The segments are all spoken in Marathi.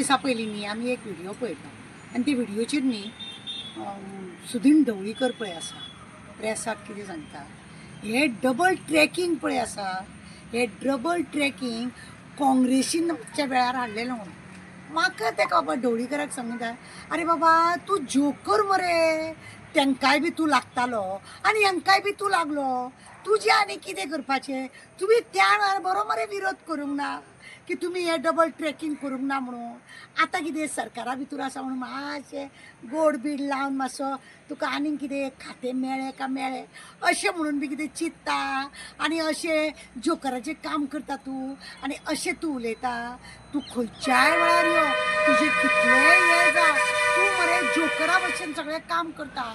दिसा पयलीं न्ही आमी एक व्हिडिओ पळयता आनी ते व्हिडिओचेर न्ही सुदीन ढवळीकर पळय आसा प्रेसाक कितें सांगता हे डबल ट्रॅकिंग पळय आसा हे डबल ट्रॅकिंग काँग्रेसीच्या वेळार हाडलेलो म्हणून म्हाका तेका बाबा ढवळीकराक सांगता अरे बाबा तूं जोकर मरे तेंकाय बी तूं लागतालो आनी हेंकाय बी तूं लागलो तुजें आनी कितें करपाचें तुमी त्या वेळार बरो मरे विरोध करूंक ना की तुमी हे डबल ट्रॅकिंग करूंक ना म्हणून आतां कितें सरकारा भितर आसा म्हणून मातशें गोड बीड लावन मातसो तुका आनीक कितें खातें मेळ्ळें का मेळ्ळें अशें म्हणून बी कितें चिंतता आनी अशें जोकराचें काम करता तूं आनी अशें तूं उलयता तूं खंयच्याय वेळार यो तुजें कितलेंय हें जा तूं मरे जोकरा भशेन सगळें काम करता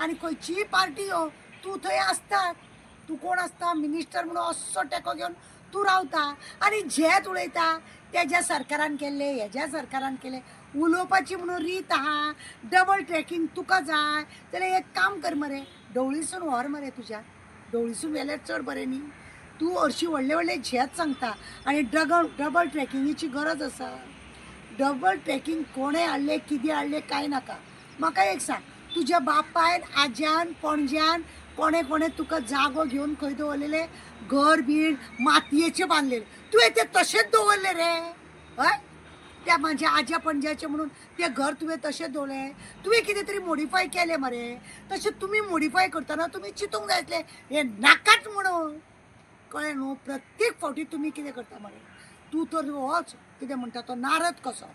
आनी खंयचीय पार्टी यो तूं थंय आसतात तूं कोण आसता मिनिस्टर म्हणून असो तेको घेवन तूं रावता आनी झेत उलयता तेज्या सरकारान केल्ले हेज्या सरकारान केले उलोवपाची म्हणून रीत आहा डबल ट्रॅकिंग तुका जाय जाल्यार एक काम कर मरे ढवळीसून व्हर मरे तुज्या ढवळीसून व्हेल्यार चड बरें न्ही तूं हरशीं व्हडले व्हडले झेत सांगता आनी डबल ट्रॅकिंगेची गरज आसा डबल ट्रॅकिंग कोणें हाडलें कितें हाडलें कांय नाका म्हाका एक सांग तुज्या बापायन आज्यान पणज्यान कोणे कोणे तुका जागो घेवन खंय दवरलेले घर बीड मातयेचे बांदलेले तुवें ते तशेंच दवरले रे हय त्या म्हाज्या आज्या पणज्याचे म्हणून ते घर तुवें तशेंच दवरलें तुवें कितें तरी मॉडिफाय केलें मरे तशें तुमी मॉडिफाय करतना तुमी चिंतूंक जाय आसलें हें नाकाच म्हणून कळ्ळें न्हू प्रत्येक फावटी तुमी कितें करता मरे तूं तर होच कितें म्हणटा तो नारद कसो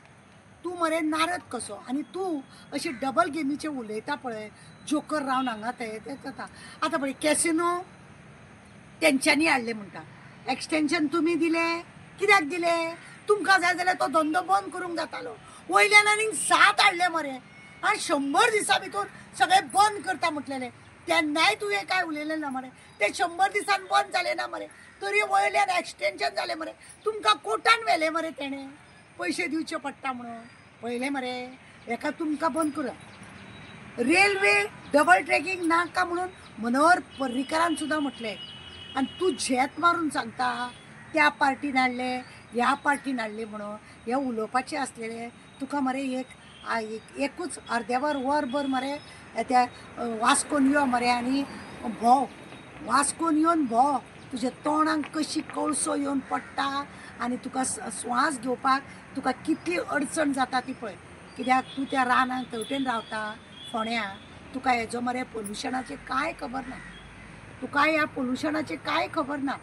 तूं मरे नारद कसो आनी तूं अशी डबल गेमीचे उलयता पळय जोकर रावन हांगा ते जाता आतां पळय कॅसिनो तेंच्यांनी हाडले म्हणटा एक्सटेंशन तुमी दिलें कित्याक दिलें तुमकां जाय जाल्यार तो धंदो बंद करूंक जातालो वयल्यान आनीक 7 हाडले मरे आनी 100 दिसां भितर सगळें बंद करता म्हटलेलें तेन्नाय तुवें काय उलयलें ना मरे ते 100 दिसान बंद जालें ना मरे तरी वयल्यान एक्सटेंशन जालें मरे तुमकां कोर्टान व्हेलें मरे तेणें पयशे दिवचे पडटा म्हणून पळयलें मरे हेका तुमकां बंद करा रेल्वे डबल ट्रॅकिंग नाका म्हणून मनोहर पर्रीकरान सुद्दां म्हटलें आनी तूं झेत मारून सांगता त्या पार्टीन हाडले ह्या पार्टीन हाडले म्हणून हें उलोवपाचें आसलेलें तुका मरे एकूच अर्देवर वरभर मरे त्या वास्कोन यो मरे आनी भोंव वास्कोन येवन भोंव तुज्या तोंडाक कशी कळसो येवन पडटा आनी तुका स्वास घेवपाक तुका कितली अडचण जाता ती पळय कित्याक तूं त्या रानाक थंयटेन रावता फोण्या तुका हेजो मरे पोल्युशनाचें कांय खबर ना तुका ह्या पोल्युशनाचें कांय खबर ना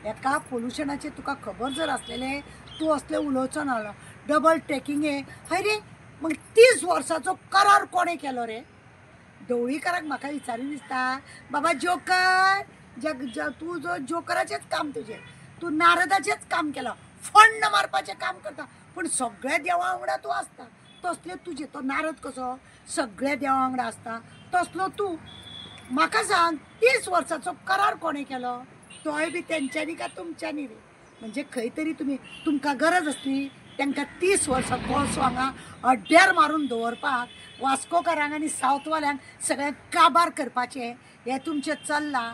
हेका पोल्युशनाचें तुका खबर जर आसलेलें तूं असलें उलोवचो नाहलो डबल ट्रॅकिंगे हय रे मग 30 वर्साचो करार कोणें केलो रे ढवळीकराक म्हाका विचारी दिसता बाबा जोकर तूं जो जोकराचेंच काम तुजें तूं नारदाचेंच काम केलां फंड मारपाचें काम करता पूण सगळ्या देवा वांगडा तूं आसता तसलें तुजें तो नारद कसो सगळ्या देवा वांगडा आसता तसलो तूं म्हाका सांग 30 वर्साचो करार कोणें केलो तोय बी तेंच्यांनी का तुमच्यांनी रे म्हणजे खंय तरी तुमकां गरज आसली तांकां 30 वर्सां कोळसो हांगा अड्ड्यार मारून दवरपाक वास्कोकारांक आनी सावथवाल्यांक सगळ्यांक काबार करपाचें हें तुमचें चल्लां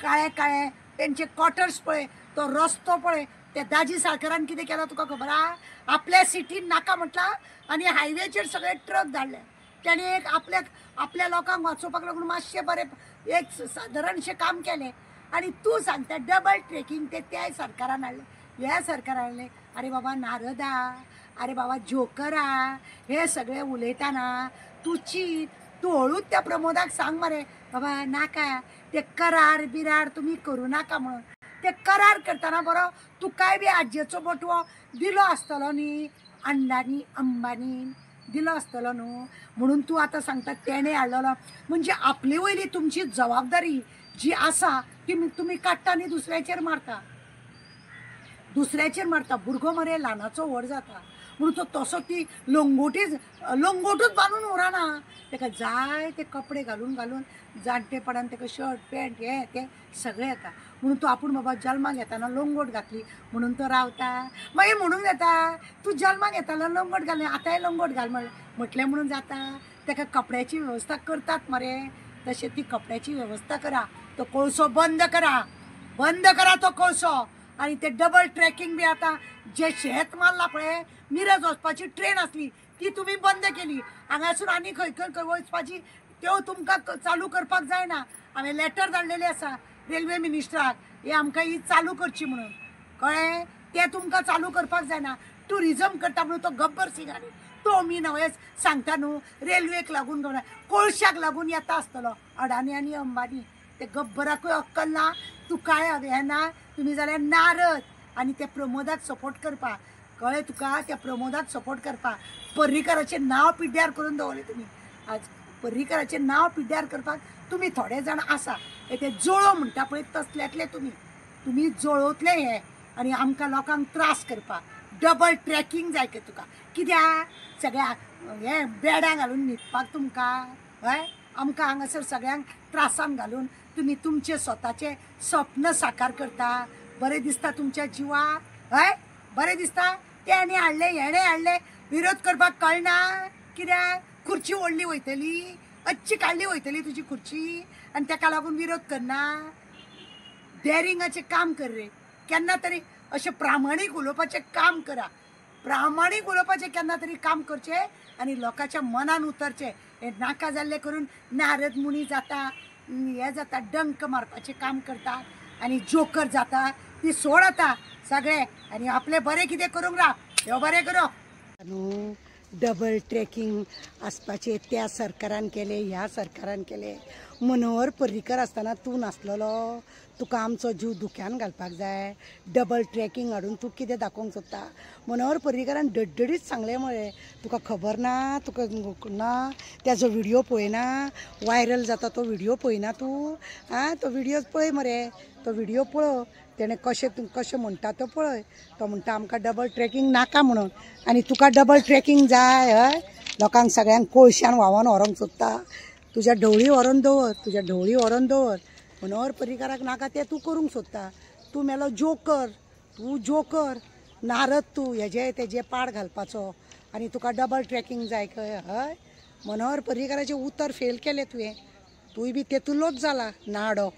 काळे काळे तेंचे क्वॉटर्स पळय तो रस्तो पळय त्या दाजी साळकारान कितें केलां तुका खबर आहा आपल्या सिटीन नाका म्हटलां आनी हायवेचेर सगळे ट्रक धाडले त्याने एक आपल्या लोकांक वाचोवपाक लागून मातशें बरें एक सादारणशें काम केलें आनी तूं सांगता डबल ट्रॅकिंग त्या सरकारान हाडलें ह्या सरकारान हाडलें अरे बाबा नारदा अरे बाबा जोकरा हे सगळें उलयताना तूं चिंत तूं हळूच त्या प्रमोदाक सांग मरे बाबा नाका ते करार बिरार तुमी करूं नाका म्हणून ते करार करतना बरो तुकाय बी आज्जेचो बटवो दिलो आसतलो न्ही अण्णांनी अंबानीन दिलो आसतलो न्हू म्हणून तूं आतां सांगता तेणें हाडलेलो म्हणजे आपले वयली तुमची जबाबदारी जी आसा ती तुमी काडटा आनी दुसऱ्याचेर मारता भुरगो मरे ल्हानाचो व्हड जाता म्हणून तो तसो ती लंगोटूच बांदून उरना ताका जाय ते कपडे घालून जाणटेपणान ताका शर्ट पॅन्ट हें तें सगळें येता म्हणून तो आपूण बाबा जल्माक येताना लंगोट घातली म्हणून तो रावता मागीर म्हणूंक जाता तूं जल्माक येताना लंगोट घाल आतांय लंगोट घाल म्हटलें म्हणून जाता ताका कपड्याची वेवस्था करतात मरे तशें ती कपड्याची वेवस्था करा तो कोळसो बंद करा तो कोळसो आणि ते डबल ट्रॅकिंग बी आता जे शेत मारला पळय मिरज वचपाची ट्रेन आसली ती तुम्ही बंद केली. हांगासून आनी खंय खंय वचपाची त्यो तुमकां चालू करपाक जायना. हांवें लेटर धाडलेलें आसा रेल्वे मिनिस्टराक, हे आमकां ही चालू करची म्हणून, कळ्ळें? ते तुमकां चालू करपाक जायना. टुरिजम करता म्हणून तो गब्बर सिंग आनी तो मी नवेच सांगता न्हू, रेल्वेक लागून कोळशाक लागून येता आसतलो अडानी आनी अंबानी. ते गब्बराकूय अक्कल ना, तुकाय हें ना, तुमी जाल्यार नारद आनी ते प्रमोदाक सपोर्ट करपा, कळ्ळें तुका? त्या प्रमोदाक सपोर्ट करपा पर्रीकाराचें नांव पिड्ड्यार करून दवरलें तुमी. आज पर्रीकाराचें नांव पिड्ड्यार करपाक तुमी थोडे जाण आसा. ते जोळो म्हणटा पळय तसल्यातले तुमी जोळोतले हे आनी आमकां लोकांक त्रास करपाक. डबल ट्रॅकिंग जाय तुका कित्याक? सगळ्या हे बेड्यां घालून न्हिदपाक तुमकां, हय? आमकां हांगासर सगळ्यांक त्रासान घालून तुमी तुमचे स्वताचे स्वप्न साकार करता. बरें दिसता तुमच्या जिवाक, हय? बरें दिसता? तेणे हाडले हेणे हाडले विरोध करपाक कळना कित्याक? खुर्ची ओडली वयतली, अच्छी काडली वयतली तुजी खुर्ची आनी ताका लागून विरोध करना. डेरिंगाचें काम कर रे, केन्ना तरी अशें प्रामाणीक उलोवपाचें काम करा. प्रामाणीक उलोवपाचें केन्ना तरी काम करचें आनी लोकांच्या मनान उतरचें. हे नाका जाल्लें करून नारद मुनी जाता, हे जाता, डंक मारपाचें काम करता आनी जोकर जाता, ती सोड आतां सगळें आनी आपलें बरें कितें करूंक राव. ह्यो बरें करो न्हू. डबल ट्रॅकिंग आसपाचें त्या सरकारान केलें, ह्या सरकारान केलें. मनोहर पर्रीकर आसतना तूं नासलेलो, तुका आमचो जीव दुख्यान घालपाक जाय. डबल ट्रॅकिंग हाडून तूं कितें दाखोवंक सोदता? मनोहर पर्रीकरान डडडीत सांगलें मरे, तुका खबर ना, तुका ना त्याचो व्हिडियो पळयना, वायरल जाता तो व्हिडियो पळयना तूं? आं, तो व्हिडियो पळय मरे, तो व्हिडियो पळय. तेणें कशें म्हणटा तो पळय. तो म्हणटा आमकां डबल ट्रॅकिंग नाका म्हणून आनी तुका डबल ट्रॅकिंग जाय, हय? लोकांक सगळ्यांक कोळशान व्हांवोन व्हरोंक सोदता. तुज्या ढवळी व्हरोन दवर, तुज्या ढवळी व्हरोन दवर. मनोहर पर्रीकाराक नाका तें तूं करूंक सोदता. तूं मेलो जोकर, तूं जोकर, नारद तूं हेजे तेजे पाड घालपाचो आनी तुका डबल ट्रॅकिंग जाय खंय, हय? मनोहर पर्रीकाराचें उतर फेल केलें तुवें. तूंय बी तेतूलोच जाला नाडो.